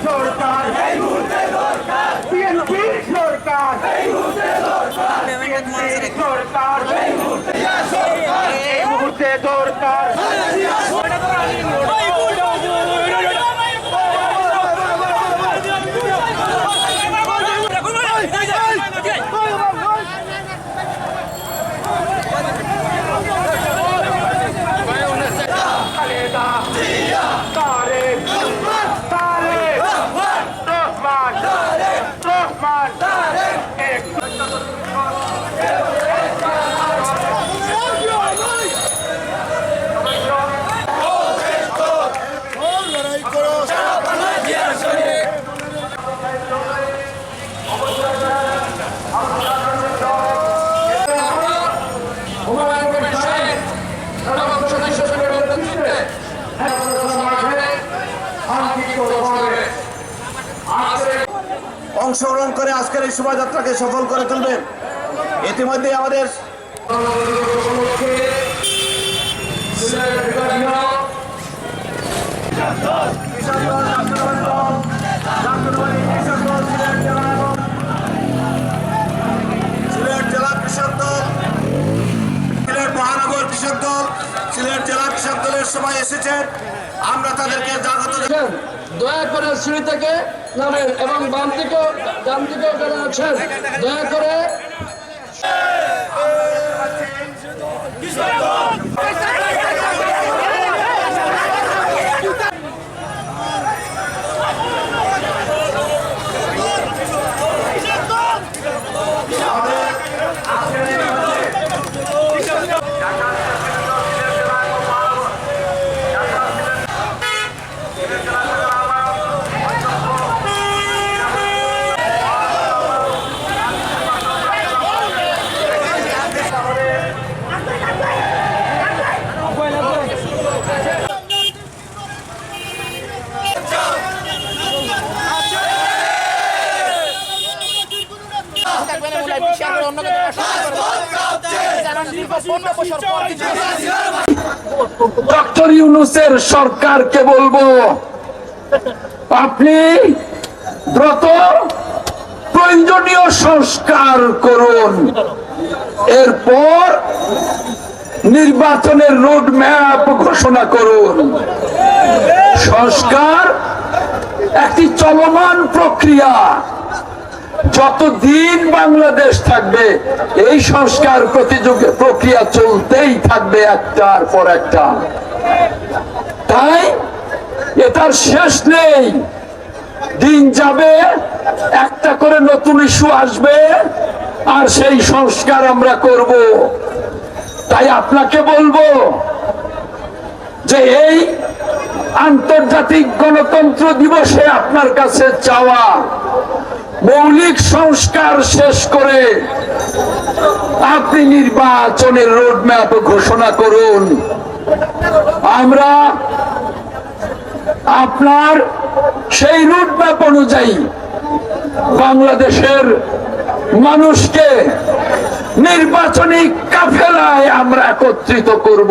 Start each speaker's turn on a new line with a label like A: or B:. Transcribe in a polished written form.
A: সরকার BNP সরকার সরকার এই মুহূর্তে দরকার
B: অংশগ্রহণ করে আজকের এই শোভাযাত্রাকে সফল করে তুলবেন। ইতিমধ্যে আমাদের সিলেট জেলা কৃষক দল, সিলেট মহানগর কৃষক দল, সিলেট জেলা কৃষক দলের সবাই এসেছেন। আমরা তাদেরকে স্বাগত জানাই।
C: দয়া করে সিঁড়ি থেকে নামেন এবং বাম থেকেও ডান থেকেও যারা আছেন দয়া করে ডক্টর ইউনূসের সরকারকে বলবো, আপনি দ্রুত প্রয়োজনীয় সংস্কার করুন, এরপর নির্বাচনের রোড ম্যাপ ঘোষণা করুন। সংস্কার একটি চলমান প্রক্রিয়া, যতদিন বাংলাদেশ থাকবে এই সংস্কার প্রক্রিয়া চলতেই থাকবে একটার পর একটা। তাই এটার শেষ নেই, দিন যাবে একটা করে নতুন ইস্যু আসবে আর সেই সংস্কার আমরা করব। তাই আপনাকে বলবো যে এই আন্তর্জাতিক গণতন্ত্র দিবসে আপনার কাছে চাওয়া মৌলিক সংস্কার শেষ করে আপনি নির্বাচনের রোডম্যাপ ঘোষণা করুন। আমরা আপনার সেই রোডম্যাপ অনুযায়ী বাংলাদেশের মানুষকে নির্বাচনী কাফেলায় আমরা একত্রিত করব।